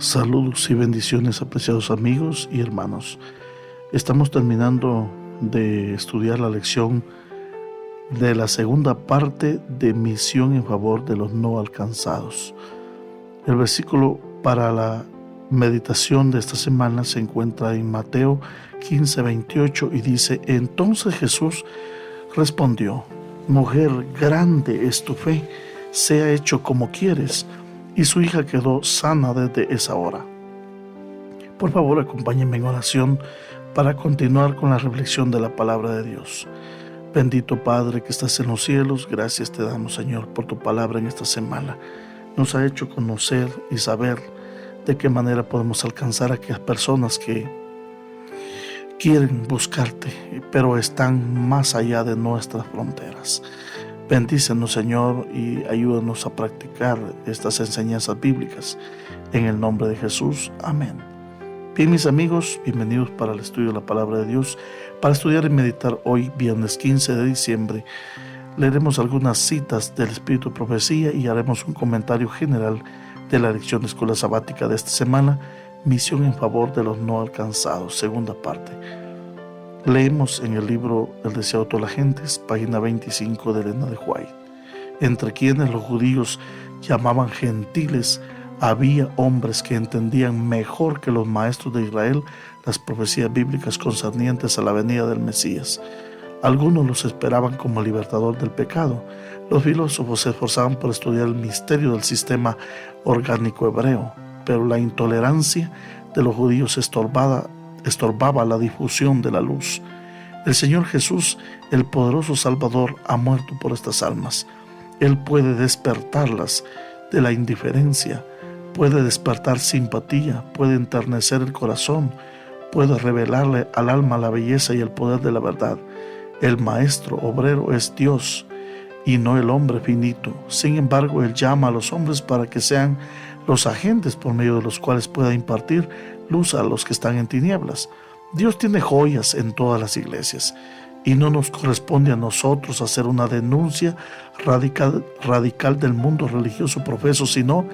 Saludos y bendiciones, apreciados amigos y hermanos. Estamos terminando de estudiar la lección de la segunda parte de Misión en favor de los no alcanzados. El versículo para la meditación de esta semana se encuentra en Mateo 15:28 y dice: Entonces Jesús respondió: Mujer, grande es tu fe, sea hecho como quieres. Y su hija quedó sana desde esa hora. Por favor, acompáñenme en oración para continuar con la reflexión de la palabra de Dios. Bendito Padre que estás en los cielos, gracias te damos, Señor, por tu palabra en esta semana. Nos ha hecho conocer y saber de qué manera podemos alcanzar a aquellas personas que quieren buscarte, pero están más allá de nuestras fronteras. Bendícenos, Señor, y ayúdanos a practicar estas enseñanzas bíblicas. En el nombre de Jesús. Amén. Bien, mis amigos, bienvenidos para el estudio de la palabra de Dios. Para estudiar y meditar hoy, viernes 15 de diciembre, leeremos algunas citas del Espíritu de Profecía y haremos un comentario general de la lección de escuela sabática de esta semana, Misión en favor de los no alcanzados, segunda parte. Leemos en el libro El deseo de todas las gentes, página 25 de Elena de White. Entre quienes los judíos llamaban gentiles, había hombres que entendían mejor que los maestros de Israel las profecías bíblicas concernientes a la venida del Mesías. Algunos los esperaban como libertador del pecado. Los filósofos se esforzaban por estudiar el misterio del sistema orgánico hebreo, pero la intolerancia de los judíos estorbaba la difusión de la luz. El Señor Jesús, el poderoso Salvador, ha muerto por estas almas. Él puede despertarlas de la indiferencia, puede despertar simpatía, puede enternecer el corazón, puede revelarle al alma la belleza y el poder de la verdad. El maestro obrero es Dios y no el hombre finito. Sin embargo, Él llama a los hombres para que sean los agentes por medio de los cuales pueda impartir luz a los que están en tinieblas. Dios tiene joyas en todas las iglesias y no nos corresponde a nosotros hacer una denuncia radical del mundo religioso profeso, sino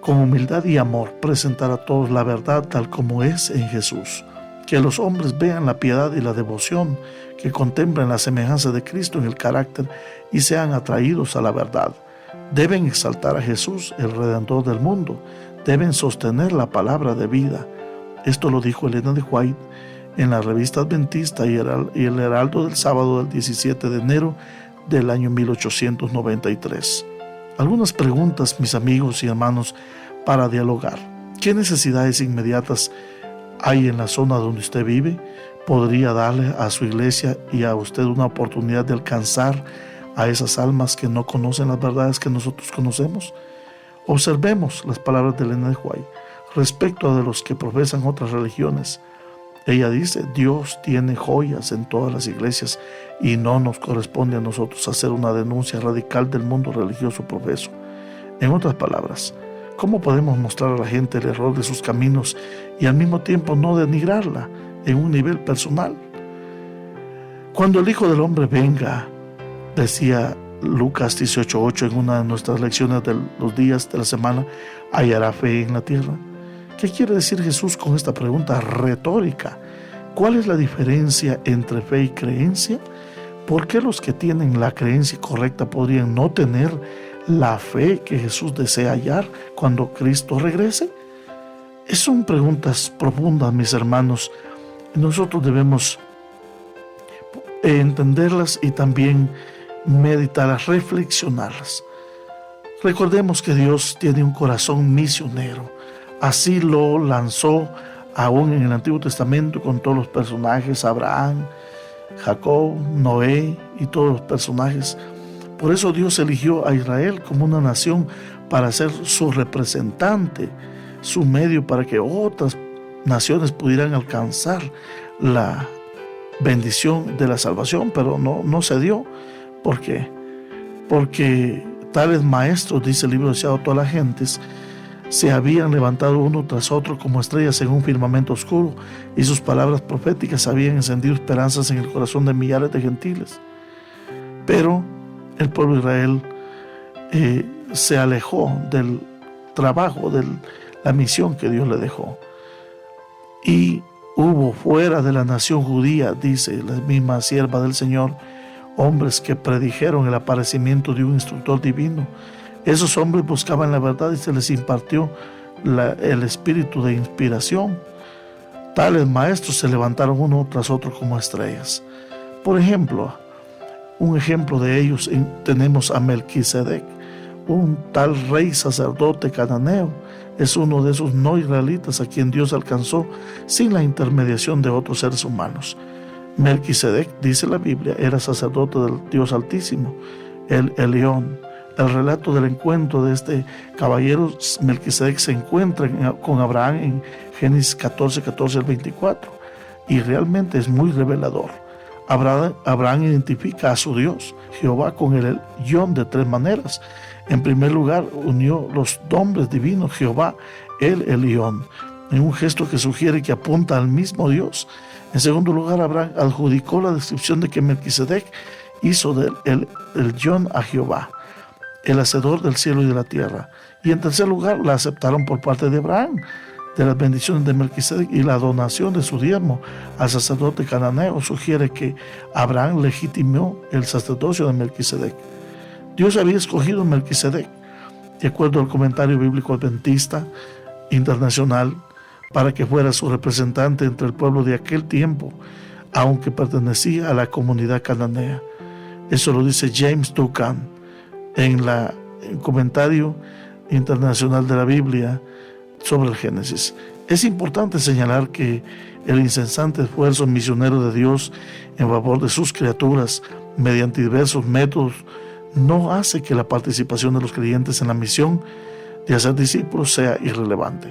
con humildad y amor presentar a todos la verdad tal como es en Jesús. Que los hombres vean la piedad y la devoción, que contemplen la semejanza de Cristo en el carácter y sean atraídos a la verdad. Deben exaltar a Jesús, el Redentor del mundo. Deben sostener la palabra de vida. Esto lo dijo Elena de White en la revista Adventista y el Heraldo del sábado del 17 de enero del año 1893. Algunas preguntas, mis amigos y hermanos, para dialogar. ¿Qué necesidades inmediatas hay en la zona donde usted vive? ¿Podría darle a su iglesia y a usted una oportunidad de alcanzar a esas almas que no conocen las verdades que nosotros conocemos? Observemos las palabras de Elena de White respecto a de los que profesan otras religiones. Ella dice: Dios tiene joyas en todas las iglesias y no nos corresponde a nosotros hacer una denuncia radical del mundo religioso profeso. En otras palabras, ¿cómo podemos mostrar a la gente el error de sus caminos y al mismo tiempo no denigrarla en un nivel personal? Cuando el Hijo del Hombre venga, decía Lucas 18:8 en una de nuestras lecciones de los días de la semana, ¿hallará fe en la tierra? ¿Qué quiere decir Jesús con esta pregunta retórica? ¿Cuál es la diferencia entre fe y creencia? ¿Por qué los que tienen la creencia correcta podrían no tener la fe que Jesús desea hallar cuando Cristo regrese? Son preguntas profundas, mis hermanos. Nosotros debemos entenderlas y también meditarlas, reflexionarlas. Recordemos que Dios tiene un corazón misionero. Así lo lanzó aún en el Antiguo Testamento con todos los personajes: Abraham, Jacob, Noé y todos los personajes. Por eso Dios eligió a Israel como una nación para ser su representante, su medio para que otras naciones pudieran alcanzar la bendición de la salvación, pero no se dio. ¿Por qué? Porque tales maestros, dice el libro deseado de todas las gentes, se habían levantado uno tras otro como estrellas en un firmamento oscuro, y sus palabras proféticas habían encendido esperanzas en el corazón de millares de gentiles. Pero el pueblo de Israel se alejó del trabajo, de la misión que Dios le dejó. Y hubo fuera de la nación judía, dice la misma sierva del Señor, hombres que predijeron el aparecimiento de un instructor divino. Esos hombres buscaban la verdad y se les impartió el espíritu de inspiración. Tales maestros se levantaron uno tras otro como estrellas. Por ejemplo, un ejemplo de ellos tenemos a Melquisedec, un tal rey sacerdote cananeo. Es uno de esos no israelitas a quien Dios alcanzó sin la intermediación de otros seres humanos. Melquisedec, dice la Biblia, era sacerdote del Dios Altísimo, el Elión. El relato del encuentro de este caballero Melquisedec se encuentra con Abraham en Génesis 14 al 24, y realmente es muy revelador. Abraham identifica a su Dios, Jehová, con el Elión de tres maneras. En primer lugar, unió los nombres divinos, Jehová, el Elión, en un gesto que sugiere que apunta al mismo Dios. En segundo lugar, Abraham adjudicó la descripción de que Melquisedec hizo del Elión a Jehová, el hacedor del cielo y de la tierra. Y en tercer lugar, la aceptaron por parte de Abraham, de las bendiciones de Melquisedec, y la donación de su diezmo al sacerdote cananeo sugiere que Abraham legitimó el sacerdocio de Melquisedec. Dios había escogido a Melquisedec, de acuerdo al comentario bíblico adventista internacional, para que fuera su representante entre el pueblo de aquel tiempo, aunque pertenecía a la comunidad cananea. Eso lo dice James Duncan en el comentario internacional de la Biblia sobre el Génesis. Es importante señalar que el incesante esfuerzo misionero de Dios en favor de sus criaturas mediante diversos métodos no hace que la participación de los creyentes en la misión de hacer discípulos sea irrelevante.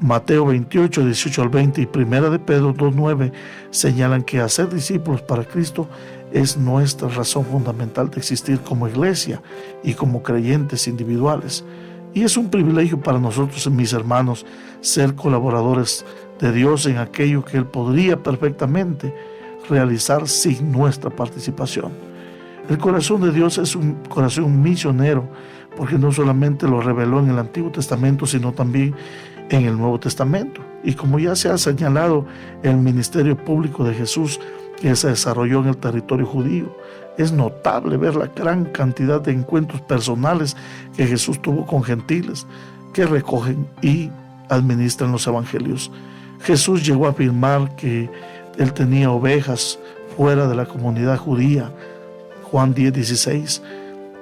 Mateo 28, 18 al 20 y 1 de Pedro 2:9 señalan que hacer discípulos para Cristo es nuestra razón fundamental de existir como iglesia y como creyentes individuales. Y es un privilegio para nosotros, mis hermanos, ser colaboradores de Dios en aquello que Él podría perfectamente realizar sin nuestra participación. El corazón de Dios es un corazón misionero, porque no solamente lo reveló en el Antiguo Testamento, sino también en el Nuevo Testamento. Y como ya se ha señalado, el ministerio público de Jesús que se desarrolló en el territorio judío, es notable ver la gran cantidad de encuentros personales que Jesús tuvo con gentiles que recogen y administran los evangelios. Jesús llegó a afirmar que Él tenía ovejas fuera de la comunidad judía, Juan 10:16.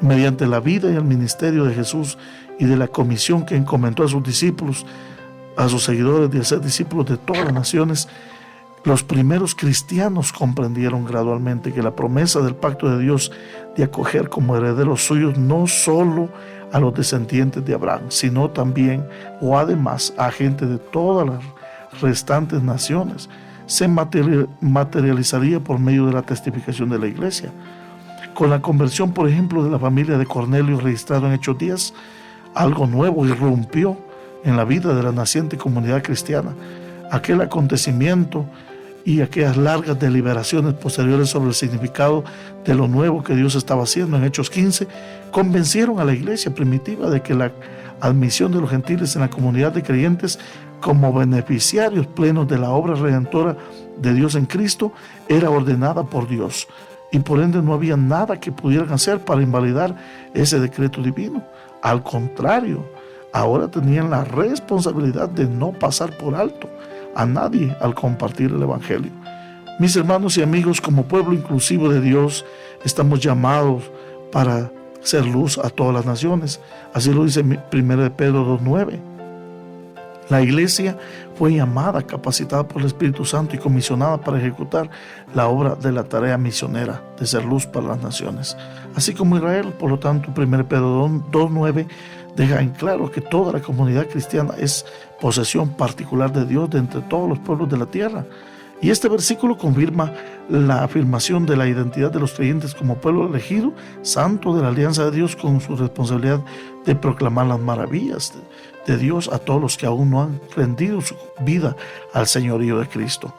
Mediante la vida y el ministerio de Jesús y de la comisión que encomendó a sus discípulos, a sus seguidores, de hacer discípulos de todas las naciones, los primeros cristianos comprendieron gradualmente que la promesa del pacto de Dios de acoger como herederos suyos no solo a los descendientes de Abraham, sino también o además a gente de todas las restantes naciones, se materializaría por medio de la testificación de la iglesia. Con la conversión, por ejemplo, de la familia de Cornelio registrado en Hechos 10, algo nuevo irrumpió en la vida de la naciente comunidad cristiana. Aquel acontecimiento y aquellas largas deliberaciones posteriores sobre el significado de lo nuevo que Dios estaba haciendo en Hechos 15 convencieron a la iglesia primitiva de que la admisión de los gentiles en la comunidad de creyentes como beneficiarios plenos de la obra redentora de Dios en Cristo era ordenada por Dios, y por ende no había nada que pudieran hacer para invalidar ese decreto divino. Al contrario, ahora tenían la responsabilidad de no pasar por alto a nadie al compartir el evangelio. Mis hermanos y amigos, como pueblo inclusivo de Dios, estamos llamados para ser luz a todas las naciones. Así lo dice 1 de Pedro 2:9. La iglesia fue llamada, capacitada por el Espíritu Santo y comisionada para ejecutar la obra de la tarea misionera de ser luz para las naciones. Así como Israel, por lo tanto, 1 Pedro 2:9 deja en claro que toda la comunidad cristiana es posesión particular de Dios de entre todos los pueblos de la tierra. Y este versículo confirma la afirmación de la identidad de los creyentes como pueblo elegido, santo de la alianza de Dios, con su responsabilidad de proclamar las maravillas de Dios a todos los que aún no han rendido su vida al señorío de Cristo.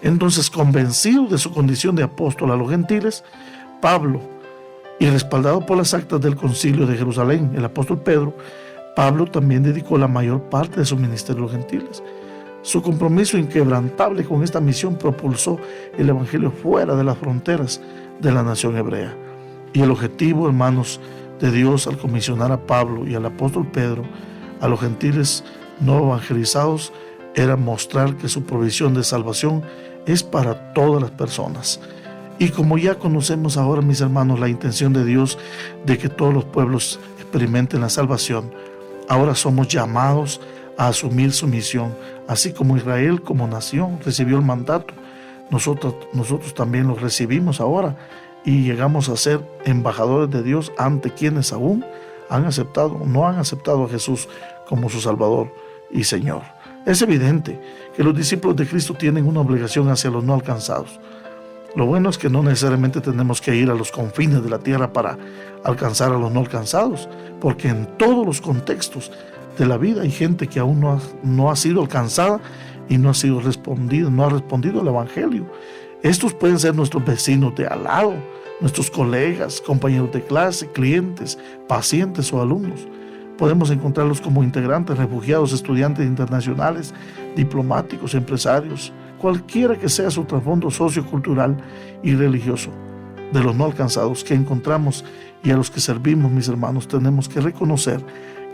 Entonces, convencido de su condición de apóstol a los gentiles, Pablo, y respaldado por las actas del concilio de Jerusalén, el apóstol Pedro, Pablo también dedicó la mayor parte de su ministerio a los gentiles. Su compromiso inquebrantable con esta misión propulsó el evangelio fuera de las fronteras de la nación hebrea. Y el objetivo, hermanos, de Dios al comisionar a Pablo y al apóstol Pedro a los gentiles no evangelizados era mostrar que su provisión de salvación es para todas las personas. Y como ya conocemos ahora, mis hermanos, la intención de Dios de que todos los pueblos experimenten la salvación, ahora somos llamados a asumir su misión, así como Israel como nación recibió el mandato. Nosotros también lo recibimos ahora y llegamos a ser embajadores de Dios ante quienes aún no han aceptado a Jesús como su Salvador y Señor. Es evidente que los discípulos de Cristo tienen una obligación hacia los no alcanzados. Lo bueno es que no necesariamente tenemos que ir a los confines de la tierra para alcanzar a los no alcanzados, porque en todos los contextos de la vida hay gente que aún no ha sido alcanzada y no ha respondido al Evangelio. Estos pueden ser nuestros vecinos de al lado, nuestros colegas, compañeros de clase, clientes, pacientes o alumnos. Podemos encontrarlos como integrantes, refugiados, estudiantes internacionales, diplomáticos, empresarios, cualquiera que sea su trasfondo sociocultural y religioso. De los no alcanzados que encontramos y a los que servimos, mis hermanos, tenemos que reconocer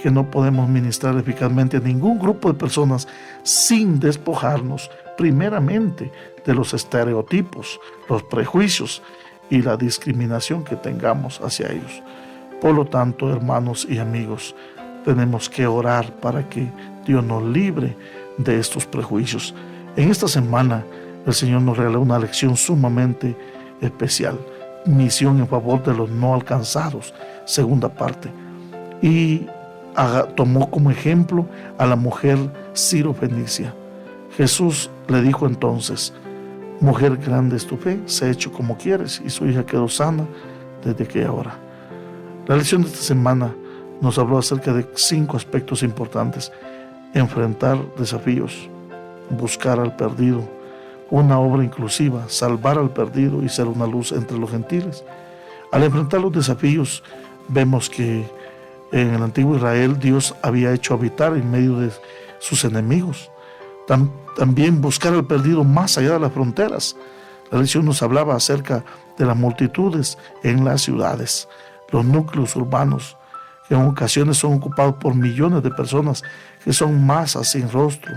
que no podemos ministrar eficazmente a ningún grupo de personas sin despojarnos primeramente de los estereotipos, los prejuicios y la discriminación que tengamos hacia ellos. Por lo tanto, hermanos y amigos, tenemos que orar para que Dios nos libre de estos prejuicios. En esta semana, el Señor nos regaló una lección sumamente especial. Misión en favor de los no alcanzados, segunda parte. Y tomó como ejemplo a la mujer sirofenicia. Jesús le dijo entonces: mujer, grande es tu fe, se ha hecho como quieres, y su hija quedó sana desde aquella hora. La lección de esta semana nos habló acerca de 5 aspectos importantes: enfrentar desafíos, buscar al perdido, una obra inclusiva, salvar al perdido y ser una luz entre los gentiles. Al enfrentar los desafíos, vemos que en el antiguo Israel Dios había hecho habitar en medio de sus enemigos. También buscar al perdido más allá de las fronteras. La lección nos hablaba acerca de las multitudes en las ciudades, los núcleos urbanos, que en ocasiones son ocupados por millones de personas que son masas sin rostro.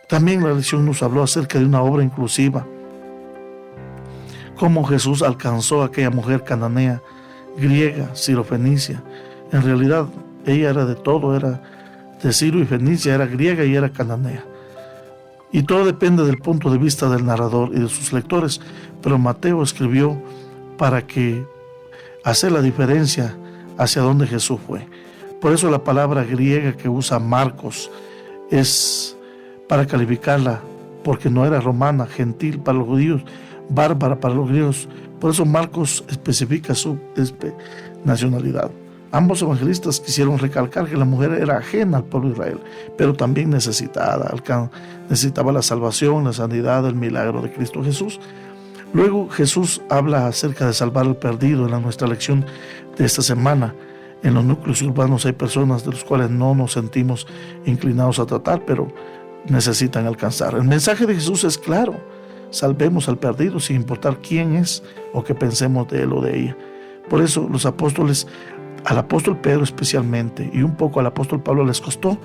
También la lección nos habló acerca de una obra inclusiva, cómo Jesús alcanzó a aquella mujer cananea, griega, sirofenicia. En realidad ella era de todo, era de Ciro y Fenicia, era griega y era cananea. Y todo depende del punto de vista del narrador y de sus lectores, pero Mateo escribió para hacer la diferencia hacia donde Jesús fue. Por eso la palabra griega que usa Marcos es para calificarla, porque no era romana, gentil para los judíos, bárbara para los griegos. Por eso Marcos especifica su nacionalidad. Ambos evangelistas quisieron recalcar que la mujer era ajena al pueblo de Israel, pero también necesitaba la salvación, la sanidad, el milagro de Cristo Jesús. Luego Jesús habla acerca de salvar al perdido en nuestra lección de esta semana. En los núcleos urbanos hay personas de los cuales no nos sentimos inclinados a tratar, pero necesitan alcanzar. El mensaje de Jesús es claro: salvemos al perdido sin importar quién es o qué pensemos de él o de ella. Por eso los apóstoles, al apóstol Pedro especialmente, y un poco al apóstol Pablo, les costó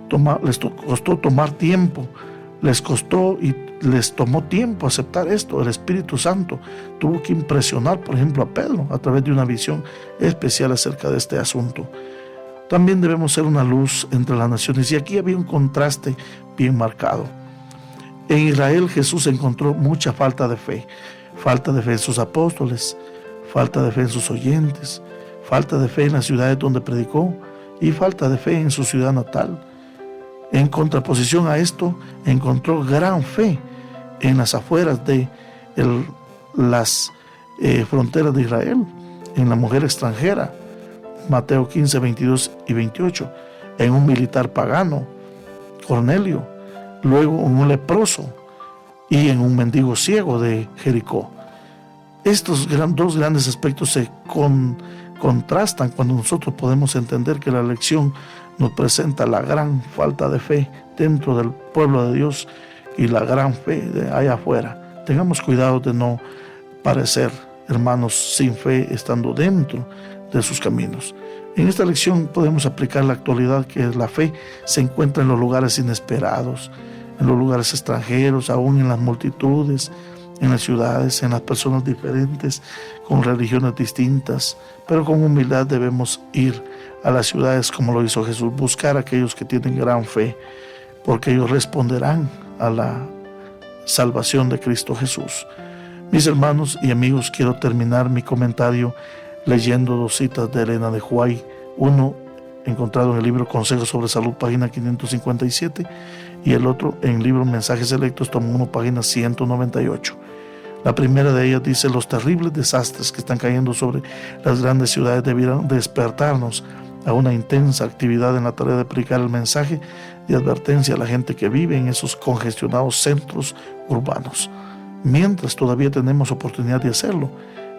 tomar tiempo, les tomó tiempo aceptar esto. El Espíritu Santo tuvo que impresionar, por ejemplo, a Pedro a través de una visión especial acerca de este asunto. También debemos ser una luz entre las naciones, y aquí había un contraste bien marcado. En Israel Jesús encontró mucha falta de fe en sus apóstoles, falta de fe en sus oyentes, falta de fe en las ciudades donde predicó y falta de fe en su ciudad natal. En contraposición a esto, encontró gran fe en las afueras de las fronteras de Israel, en la mujer extranjera, Mateo 15, 22 y 28, en un militar pagano, Cornelio, luego en un leproso y en un mendigo ciego de Jericó. Estos 2 grandes aspectos se contrastan cuando nosotros podemos entender que la lección nos presenta la gran falta de fe dentro del pueblo de Dios y la gran fe de allá afuera. Tengamos cuidado de no parecer hermanos sin fe estando dentro de sus caminos. En esta lección podemos aplicar la actualidad, que la fe se encuentra en los lugares inesperados, en los lugares extranjeros, aún en las multitudes, en las ciudades, en las personas diferentes, con religiones distintas, pero con humildad debemos ir a las ciudades como lo hizo Jesús, buscar a aquellos que tienen gran fe, porque ellos responderán a la salvación de Cristo Jesús. Mis hermanos y amigos, quiero terminar mi comentario leyendo dos citas de Elena de White, uno encontrado en el libro Consejos sobre Salud, página 557, y el otro en el libro Mensajes Selectos, tomo 1, página 198. La primera de ellas dice: los terribles desastres que están cayendo sobre las grandes ciudades debieran despertarnos a una intensa actividad en la tarea de aplicar el mensaje de advertencia a la gente que vive en esos congestionados centros urbanos. Mientras todavía tenemos oportunidad de hacerlo,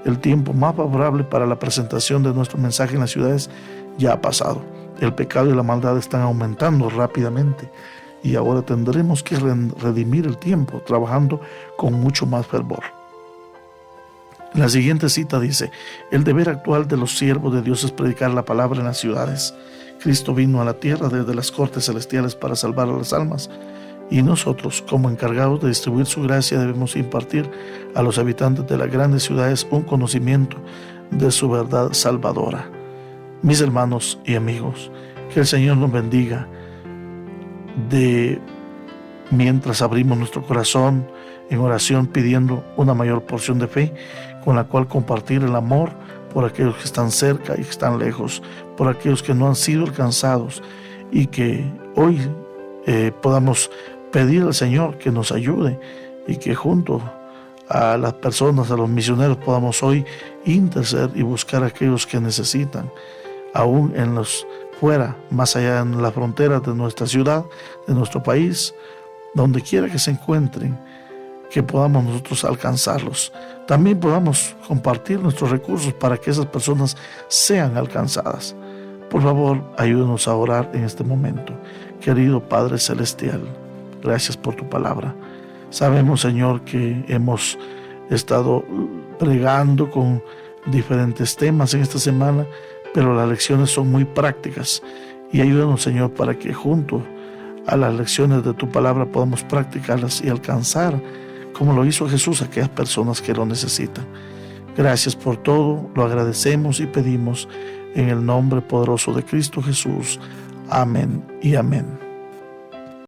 el tiempo más favorable para la presentación de nuestro mensaje en las ciudades ya ha pasado. El pecado y la maldad están aumentando rápidamente y ahora tendremos que redimir el tiempo trabajando con mucho más fervor. La siguiente cita dice: el deber actual de los siervos de Dios es predicar la palabra en las ciudades. Cristo vino a la tierra desde las cortes celestiales para salvar a las almas, y nosotros, como encargados de distribuir su gracia, debemos impartir a los habitantes de las grandes ciudades un conocimiento de su verdad salvadora. Mis hermanos y amigos, que el Señor nos bendiga mientras abrimos nuestro corazón en oración, pidiendo una mayor porción de fe con la cual compartir el amor por aquellos que están cerca y que están lejos, por aquellos que no han sido alcanzados, y que hoy podamos pedir al Señor que nos ayude y que junto a las personas, a los misioneros, podamos hoy interceder y buscar a aquellos que necesitan, aún en los fuera, más allá en las fronteras de nuestra ciudad, de nuestro país, donde quiera que se encuentren, que podamos nosotros alcanzarlos. También podamos compartir nuestros recursos para que esas personas sean alcanzadas. Por favor, ayúdenos a orar en este momento. Querido Padre Celestial, gracias por tu palabra. Sabemos, Señor, que hemos estado pregando con diferentes temas en esta semana, pero las lecciones son muy prácticas, y ayúdanos, Señor, para que junto a las lecciones de tu palabra podamos practicarlas y alcanzar, como lo hizo Jesús, a aquellas personas que lo necesitan. Gracias por todo, lo agradecemos y pedimos en el nombre poderoso de Cristo Jesús. Amén y amén.